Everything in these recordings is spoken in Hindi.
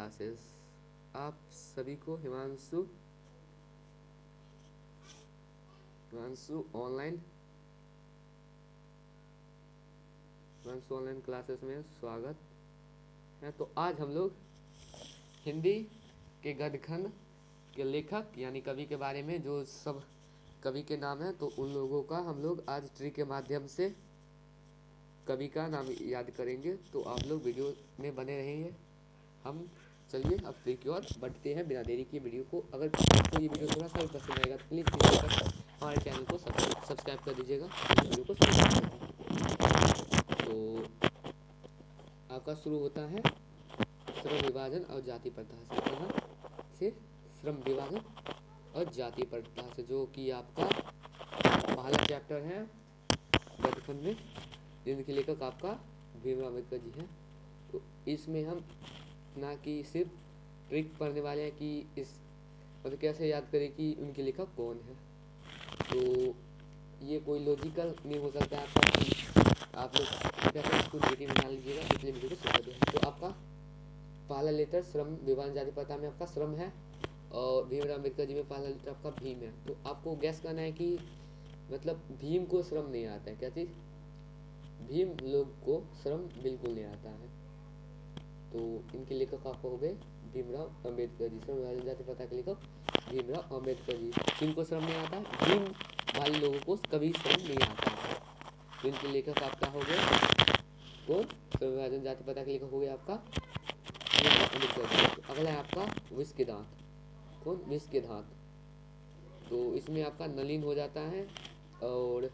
क्लासेस। आप सभी को हिमांशु ऑनलाइन क्लासेस में स्वागत है। तो आज हम लोग हिंदी के गद्यखंड के लेखक यानी कवि के बारे में, जो सब कवि के नाम है, तो उन लोगों का हम लोग आज ट्री के माध्यम से कवि का नाम याद करेंगे। तो आप लोग वीडियो में बने रहेंगे। हम चलिए अब ट्री की ओर बढ़ते हैं बिना देरी की। वीडियो को अगर आपको ये वीडियो थोड़ा सा भी पसंद आएगा तो प्लीज़ हमारे चैनल को सब्सक्राइब कर दीजिएगा। वीडियो को शुरू करते हैं। तो आपका शुरू होता है श्रम विभाजन और जाति प्रथा से। कहाँ से? श्रम विभाजन और जाति प्रथा से, जो कि आपका पहला चैप्टर है गद्यखंड में, जिनके लेखक आपका भीमराव अम्बेडकर जी हैं। तो इसमें हम ना कि सिर्फ ट्रिक पढ़ने वाले हैं कि इस मतलब कैसे याद करें कि उनके लेखक कौन है। तो ये कोई लॉजिकल नहीं हो सकता है आपका कि आप लोग कृपया इसको नेगेटिव बना लीजिएगा, इसलिए वीडियो को शुरू कर दें। तो आपका पहला लेटर श्रम विभाजन जाति प्रथा में आपका श्रम है और भीमराव अम्बेडकर जी में पहला लेटर आपका भीम है। तो आपको गैस करना है कि मतलब भीम को श्रम नहीं आता है। क्या चीज़? भीम लोग को श्रम बिल्कुल नहीं आता है। तो इनके लेखक आपको हो गए भीमराव अम्बेडकर जी। श्रम विभाजन जाति प्रथा के लेखक भीमराव अम्बेडकर जी। किनको श्रम नहीं आता है? भीम वाले लोगों को कभी श्रम नहीं आता है। तो इनके लेखक आपका हो गए कौन? श्रम विभाजन जाति प्रथा के लेखक हो गए आपका भीमराव अम्बेडकर जी। तो अगला है आपका विष के दांत। कौन? विष के दांत। तो इसमें आपका नलिन हो जाता है और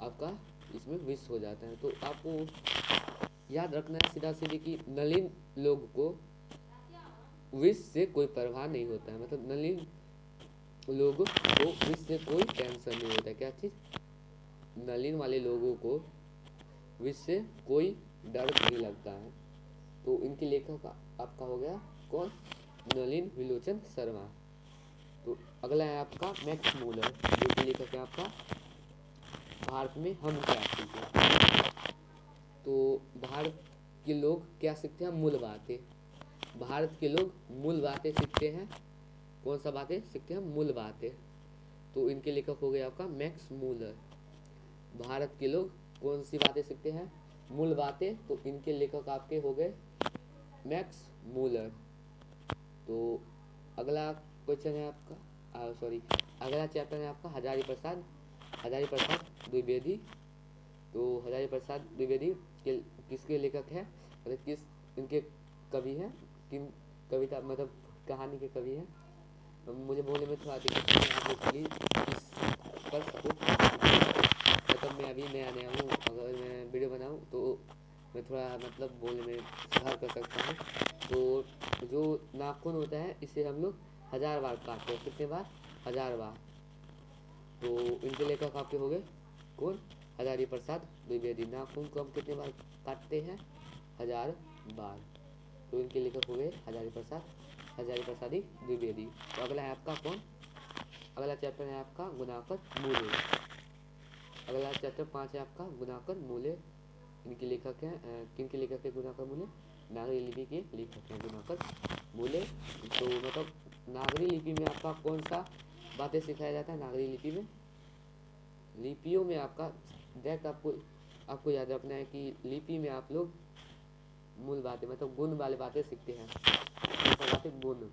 आपका इसमें विष हो जाता है। तो आपको याद रखना है सीधा सीधे कि नलिन लोग को विष से कोई परवाह नहीं होता है। मतलब नलिन लोगों को विष से कोई टेंशन नहीं होता है। क्या चीज़? नलिन वाले लोगों को विष से कोई डर नहीं लगता है। तो इनके लेखक आपका हो गया कौन? नलिन विलोचन शर्मा। तो अगला है आपका मैक्स मूलर, जो कि लेखक है आपका भारत में हम क्या सीखते हैं। तो भारत के लोग क्या सीखते हैं? मूल बातें। भारत के लोग मूल बातें सीखते हैं। कौन सा बातें सीखते हैं? मूल बातें। तो इनके लेखक हो गए आपका मैक्स मूलर। भारत के लोग कौन सी बातें सीखते हैं? मूल बातें। तो इनके लेखक आपके हो गए मैक्स मूलर। तो अगला क्वेश्चन है आपका अगला चैप्टर है आपका हजारी प्रसाद द्विवेदी। तो हजारी प्रसाद द्विवेदी के किसके लेखक हैं? मतलब किस इनके कवि हैं? किन कविता मतलब कहानी के कवि हैं? मुझे बोलने में थोड़ा दिक्कत है, आप लोग प्लीज़ इस पर सपोर्ट। मतलब मैं अभी नया हूँ, अगर मैं वीडियो बनाऊँ तो मैं थोड़ा मतलब बोलने में सुधार कर सकता हूँ। तो जो नाखून होता है इसे हम लोग 1000 बार काटते हैं। कितने बार? 1000 बार। तो इनके लेखक आपके हो गए कौन? हजारी प्रसाद द्विवेदी। नाखून को हम कितने बार काटते हैं? 1000 बार। तो इनके लेखक हो गए हजारी प्रसादी द्विवेदी। तो अगला है आपका कौन? अगला चैप्टर है आपका गुणाकर मूले। अगला चैप्टर 5 है आपका गुणाकर मूले। इनके लेखक हैं किनके लेखक है गुणाकर मूले? नागरी लिपि के लेखक हैं गुणाकर मूले। तो मतलब नागरी लिपि में आपका कौन सा बातें सिखाया जाता है? नागरी लिपि में लिपियों में आपका डायरेक्ट आपको याद रखना है कि लिपि में आप लोग मूल बातें मतलब गुण वाले बातें सीखते हैं। बातें गुण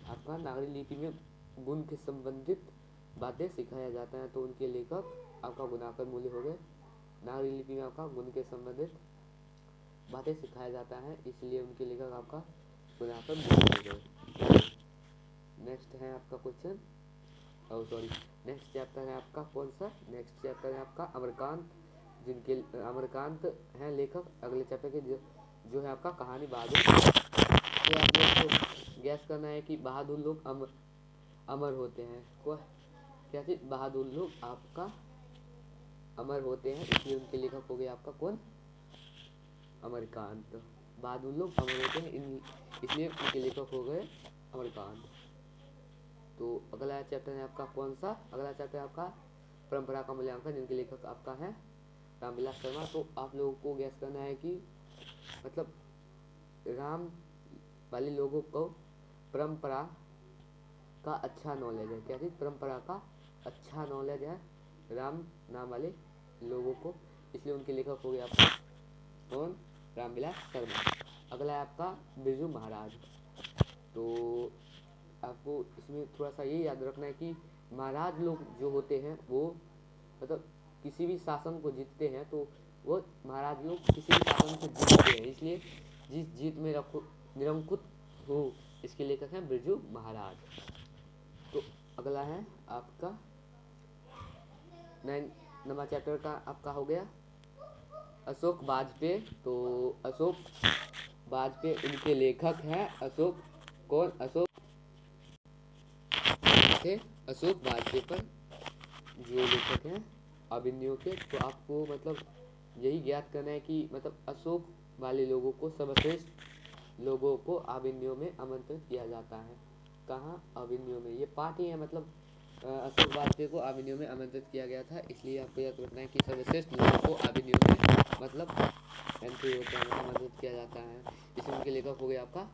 आपका नागरी लिपि में गुण के संबंधित बातें सिखाया जाता है। तो उनके लेखक आपका गुणाकर मूल्य हो गए। नागरी लिपि में आपका गुण के संबंधित बातें सिखाया जाता है, इसलिए उनके लेखक आपका गुणाकर मूल्य हो गए। नेक्स्ट है आपका क्वेश्चन नेक्स्ट चैप्टर है आपका कौन सा? नेक्स्ट चैप्टर है आपका अमरकांत, जिनके अमरकांत हैं लेखक। अगले चैप्टर के जो है आपका कहानी बहादुर। तो आप लोग को गैस करना है कि बहादुर लोग अमर होते हैं। क्या चीज़? बहादुर लोग आपका अमर होते हैं, इसलिए उनके लेखक हो गए आपका कौन? अमरकांत। बहादुर लोग अमर होते हैं इसलिए उनके लेखक हो गए अमरकांत। तो अगला चैप्टर है आपका कौन सा? अगला चैप्टर है आपका परंपरा का मूल्यांकन, जिनके लेखक आपका है रामविलास शर्मा। तो आप लोगों को गैस करना है कि मतलब वाले लोगों को परंपरा का अच्छा नॉलेज है। क्या चीज़? परंपरा का अच्छा नॉलेज है राम नाम वाले लोगों को, इसलिए उनके लेखक हो गए आपका कौन? रामविलास शर्मा। अगला है आपका बिरजू महाराज। तो आपको इसमें थोड़ा सा ये याद रखना है कि महाराज लोग जो होते हैं वो मतलब किसी भी शासन को जीतते हैं, तो वो महाराज लोग किसी भी शासन को जीतते हैं, इसलिए जिस जीत में निरंकुश हो, इसके लेखक हैं बिरजू महाराज। तो अगला है आपका 9 नंबर चैप्टर का आपका हो गया अशोक वाजपेयी। तो अशोक वाजपेयी इनके लेखक हैं। अशोक कौन? अशोक थे अशोक वाजपेयी पर जो लेखक हैं अभिनयों के। तो आपको मतलब यही ज्ञात करना है कि मतलब अशोक वाले लोगों को सर्वश्रेष्ठ लोगों को अभिनयों में आमंत्रित किया जाता है। कहाँ? अभिनयों में। ये पाठ ही है मतलब अशोक वाजपेयी को अभिनयों में आमंत्रित किया गया था, इसलिए आपको याद रखना है कि सर्वश्रेष्ठ लोगों को अभिनयों में मतलब एंट्री होता है, मतलब आमंत्रित किया जाता है। इसमें उनके लेखक हो गया आपका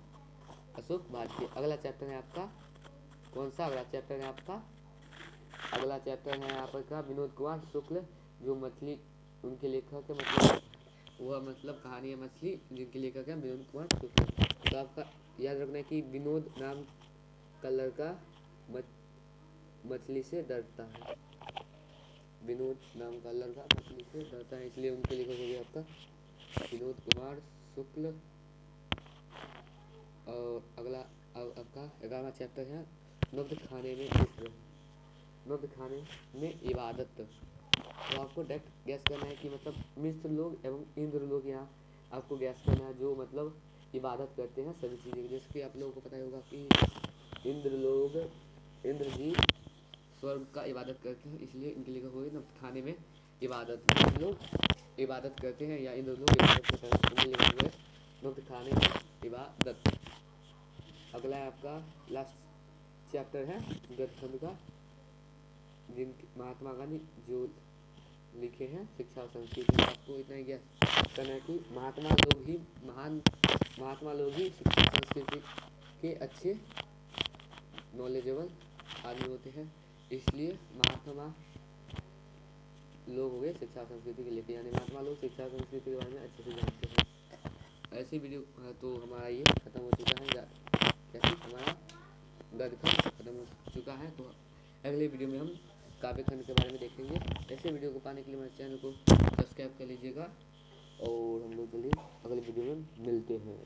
अशोक वाजपेयी। अगला चैप्टर है आपका कौन सा? अगला चैप्टर है आपका अगला चैप्टर है आपका विनोद कुमार शुक्ल, जो मछली उनके लेखक है, मतलब वह मतलब कहानी है मछली, जिनके लेखक है विनोद कुमार शुक्ल। तो आपका याद रखना है कि विनोद नाम का लड़का मछली से डरता है। विनोद नाम का लड़का मछली से डरता है, इसलिए उनके लेखक हो गया आपका विनोद कुमार शुक्ल। और अगला आपका 11वां चैप्टर है नब्ज खाने में मिस्र। नब्ज खाने में इबादत। तो आपको डायरेक्ट गैस करना है कि मतलब मिस्र लोग एवं इंद्र लोग, यहाँ आपको गैस करना है जो मतलब इबादत करते हैं सभी चीज़ों की। जैसे कि आप लोगों को पता ही होगा कि इंद्र जी स्वर्ग का इबादत करते हैं, इसलिए इनके लेखक हो गए नब्ज खाने में इबादत। मिस्र लोग इबादत करते हैं या इंद्र लोग इबादत करते हैं, इनके लेखक हो गए नब्ज खाने में इबादत। अगला है आपका लास्ट चैप्टर है गदखंड का, जिन महात्मा गांधी जो लिखे हैं शिक्षा और संस्कृति। आपको इतना ही ज्ञात करना है कि महात्मा लोग ही शिक्षा संस्कृति के अच्छे नॉलेजेबल आदमी होते हैं, इसलिए महात्मा लोग हो गए शिक्षा संस्कृति के लेके, यानी महात्मा लोग शिक्षा संस्कृति के बारे में अच्छे से जानते हैं। ऐसी वीडियो तो हमारा ये खत्म हो चुका है, जैसे हमारा गदखंड खत्म हो चुका है। तो अगले वीडियो में हम काव्य खंड के बारे में देखेंगे। ऐसे वीडियो को पाने के लिए हमारे चैनल को सब्सक्राइब कर लीजिएगा और हम लोग जल्दी अगले वीडियो में मिलते हैं।